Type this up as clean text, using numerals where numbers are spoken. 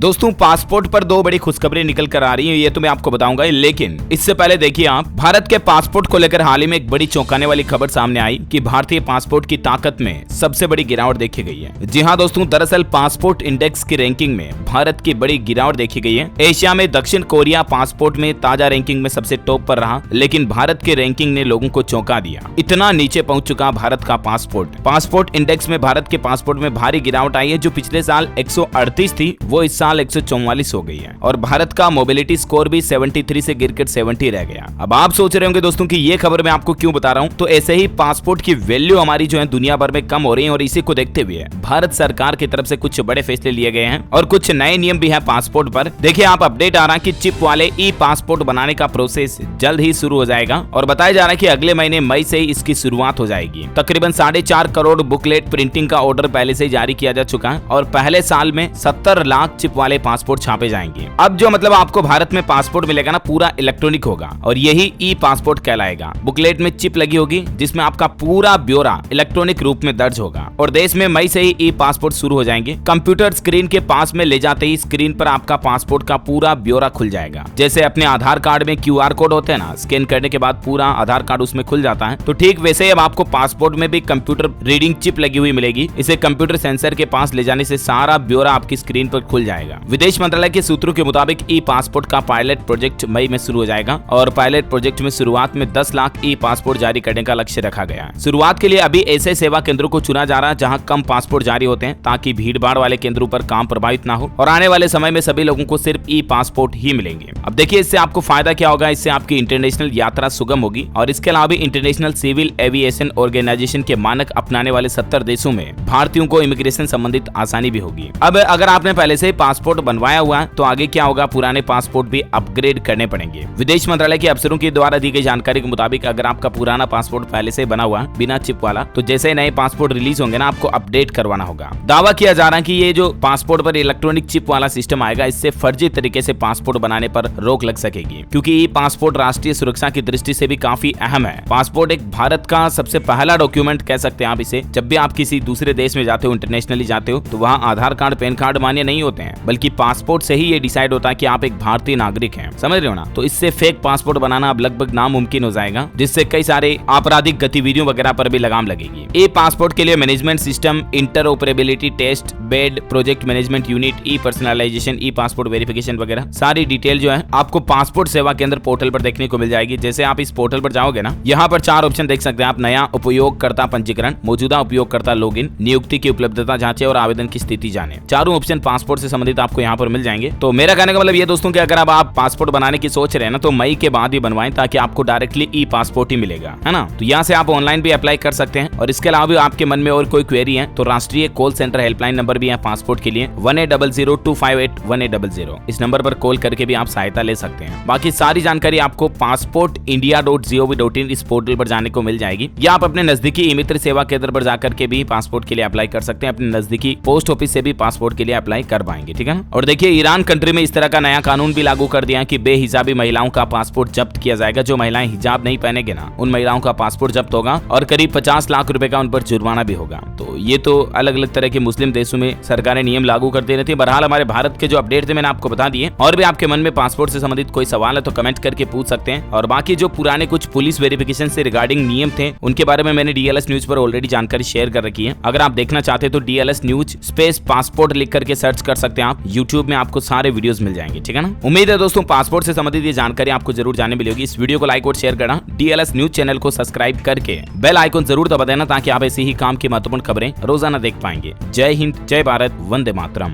दोस्तों पासपोर्ट पर दो बड़ी खुशखबरी निकल कर आ रही है, ये तो मैं आपको बताऊंगा, लेकिन इससे पहले देखिए आप भारत के पासपोर्ट को लेकर हाल ही में एक बड़ी चौंकाने वाली खबर सामने आई कि भारतीय पासपोर्ट की ताकत में सबसे बड़ी गिरावट देखी गई है। जी हाँ दोस्तों, दरअसल पासपोर्ट इंडेक्स की रैंकिंग में भारत की बड़ी गिरावट देखी गई है। एशिया में दक्षिण कोरिया पासपोर्ट में ताजा रैंकिंग में सबसे टॉप पर रहा, लेकिन भारत की रैंकिंग ने लोगों को चौंका दिया। इतना नीचे पहुंच चुका भारत का पासपोर्ट इंडेक्स में भारत के पासपोर्ट में भारी गिरावट आई है। जो पिछले साल 138 थी वो इस साल 144 हो गई है और भारत का मोबिलिटी स्कोर भी 73 से गिरकर 70 रह गया। अब आप सोच रहे होंगे दोस्तों कि ये खबर मैं आपको क्यों बता रहा हूँ, तो ऐसे ही पासपोर्ट की वैल्यू हमारी जो है दुनिया भर में कम हो रही है और इसी को देखते हुए भारत सरकार की तरफ से कुछ बड़े फैसले लिए गए हैं और कुछ नए नियम भी है पासपोर्ट पर। देखिए आप अपडेट आ रहा है कि चिप वाले ई पासपोर्ट बनाने का प्रोसेस जल्द ही शुरू हो जाएगा और बताया जा रहा है कि अगले महीने मई से ही इसकी शुरुआत हो जाएगी। तकरीबन 4.5 करोड़ बुकलेट प्रिंटिंग का ऑर्डर पहले से जारी किया जा चुका है और पहले साल में 70 लाख चिप वाले पासपोर्ट छापे जाएंगे। अब जो मतलब आपको भारत में पासपोर्ट मिलेगा ना, पूरा इलेक्ट्रॉनिक होगा और यही ई पासपोर्ट कहलाएगा। बुकलेट में चिप लगी होगी जिसमें आपका पूरा ब्यौरा इलेक्ट्रॉनिक रूप में दर्ज होगा और देश में मई से ही ई पासपोर्ट शुरू हो जाएंगे। कंप्यूटर स्क्रीन के पास में ले जाते ही स्क्रीन पर आपका पासपोर्ट का पूरा ब्यौरा खुल जाएगा। जैसे अपने आधार कार्ड में QR कोड होते हैं ना, स्कैन करने के बाद पूरा आधार कार्ड उसमें खुल जाता है, तो ठीक वैसे ही अब आपको पासपोर्ट में भी कंप्यूटर रीडिंग चिप लगी हुई मिलेगी। इसे कंप्यूटर सेंसर के पास ले जाने से सारा ब्यौरा आपकी स्क्रीन पर खुल जाएगा। विदेश मंत्रालय के सूत्रों के मुताबिक ई पासपोर्ट का पायलट प्रोजेक्ट मई में शुरू हो जाएगा और पायलट प्रोजेक्ट में शुरुआत में 10 लाख ई पासपोर्ट जारी करने का लक्ष्य रखा गया है। शुरुआत के लिए अभी ऐसे सेवा केंद्रों को चुना जा रहा है जहां कम पासपोर्ट जारी होते हैं, ताकि भीड़-भाड़ वाले केंद्रों पर काम प्रभावित ना हो और आने वाले समय में सभी लोगों को सिर्फ ई पासपोर्ट ही मिलेंगे। अब देखिए इससे आपको फायदा क्या होगा, इससे आपकी इंटरनेशनल यात्रा सुगम होगी और इसके अलावा इंटरनेशनल सिविल एविएशन ऑर्गेनाइजेशन के मानक अपनाने वाले 70 देशों में भारतीयों को इमिग्रेशन संबंधित आसानी भी होगी। अब अगर आपने पहले से पासपोर्ट बनवाया हुआ है तो आगे क्या होगा, पुराने पासपोर्ट भी अपग्रेड करने पड़ेंगे। विदेश मंत्रालय के अफसरों के द्वारा दी गई जानकारी के मुताबिक अगर आपका पुराना पासपोर्ट पहले से बना हुआ है बिना चिप वाला, तो जैसे नए पासपोर्ट रिलीज होंगे ना, आपको अपडेट करवाना होगा। दावा किया जा रहा है कि ये जो पासपोर्ट पर इलेक्ट्रॉनिक चिप वाला सिस्टम आएगा, इससे फर्जी तरीके से पासपोर्ट बनाने पर रोक लग सकेगी, क्योंकि ये पासपोर्ट राष्ट्रीय सुरक्षा की दृष्टि से भी काफी अहम है। पासपोर्ट एक भारत का सबसे पहला डॉक्यूमेंट कह सकते हैं आप इसे। जब भी आप किसी दूसरे देश में जाते हो, इंटरनेशनली जाते हो, तो वहाँ आधार कार्ड पैन कार्ड मान्य नहीं होते हैं, बल्कि पासपोर्ट से ही ये डिसाइड होता है कि आप एक भारतीय नागरिक हैं। समझ रहे हो ना? तो इससे फेक पासपोर्ट बनाना अब लगभग नामुमकिन हो जाएगा, जिससे कई सारे आपराधिक गतिविधियों वगैरह पर भी लगाम लगेगी। ई पासपोर्ट के लिए management system, interoperability test bed, project management unit, e personalisation, e passport verification वगैरह सारी डिटेल जो है आपको पासपोर्ट सेवा केंद्र पोर्टल पर देखने को मिल जाएगी। जैसे आप इस पोर्टल पर जाओगे ना, यहाँ पर 4 ऑप्शन देख सकते हैं आप। नया उपयोगकर्ता पंजीकरण, मौजूदा उपयोगकर्ता लॉगिन, नियुक्ति की उपलब्धता जांचे और आवेदन की स्थिति जाने। चारों ऑप्शन पासपोर्ट से संबंधित आपको यहाँ पर मिल जाएंगे। तो मेरा कहने का मतलब ये दोस्तों कि अगर अब आप पासपोर्ट बनाने की सोच रहे हैं ना, तो मई के बाद ही बनवाएं, ताकि आपको डायरेक्टली ई पासपोर्ट ही मिलेगा, है ना? तो यहाँ से आप ऑनलाइन भी अप्लाई कर सकते हैं और इसके अलावा भी आपके मन में और कोई क्वेरी है तो राष्ट्रीय कॉल सेंटर हेल्पलाइन नंबर भी है पासपोर्ट के लिए, 1800-258-1800। इस नंबर पर कॉल करके भी आप सहायता ले सकते हैं। बाकी सारी जानकारी आपको passportindia.gov.in इस पोर्टल पर जाने को मिल जाएगी, या आप अपने नजदीकी ई मित्र सेवा केंद्र पर जाकर के भी पासपोर्ट के लिए अप्लाई कर सकते हैं। अपने नजदीकी पोस्ट ऑफिस से भी पासपोर्ट के लिए अप्लाई कर पाएंगे, ठीक है ना? और देखिए ईरान कंट्री में इस तरह का नया कानून भी लागू कर दिया कि बेहिजाबी महिलाओं का पासपोर्ट जब्त किया जाएगा। जो महिलाएं हिजाब नहीं पहनेंगे ना, उन महिलाओं का पासपोर्ट जब्त होगा और करीब 50 लाख रुपए का उन पर जुर्माना भी होगा। तो ये तो अलग अलग तरह के मुस्लिम देशों में सरकारें नियम लागू करती रहती है। बहरहाल हमारे भारत के जो अपडेट थे मैंने आपको बता दिए। और भी आपके मन में पासपोर्ट से संबंधित कोई सवाल है तो कमेंट करके पूछ सकते हैं। और बाकी जो पुराने कुछ पुलिस वेरिफिकेशन से रिगार्डिंग नियम थे, उनके बारे में मैंने DLS न्यूज पर ऑलरेडी जानकारी शेयर कर रखी है। अगर आप देखना चाहते हैं तो DLS न्यूज स्पेस पासपोर्ट लिख करके सर्च कर सकते हैं आप। यूट्यूब में आपको सारे वीडियोस मिल जाएंगे, ठीक है ना? उम्मीद है दोस्तों पासपोर्ट से संबंधित ये जानकारी आपको जरूर जानने मिली होगी। इस वीडियो को लाइक और शेयर करना, DLS न्यूज चैनल को सब्सक्राइब करके बेल आइकन जरूर दबा देना, ताकि आप ऐसी ही काम की महत्वपूर्ण खबरें रोजाना देख पाएंगे। जय हिंद, जय भारत, वंदे मातरम।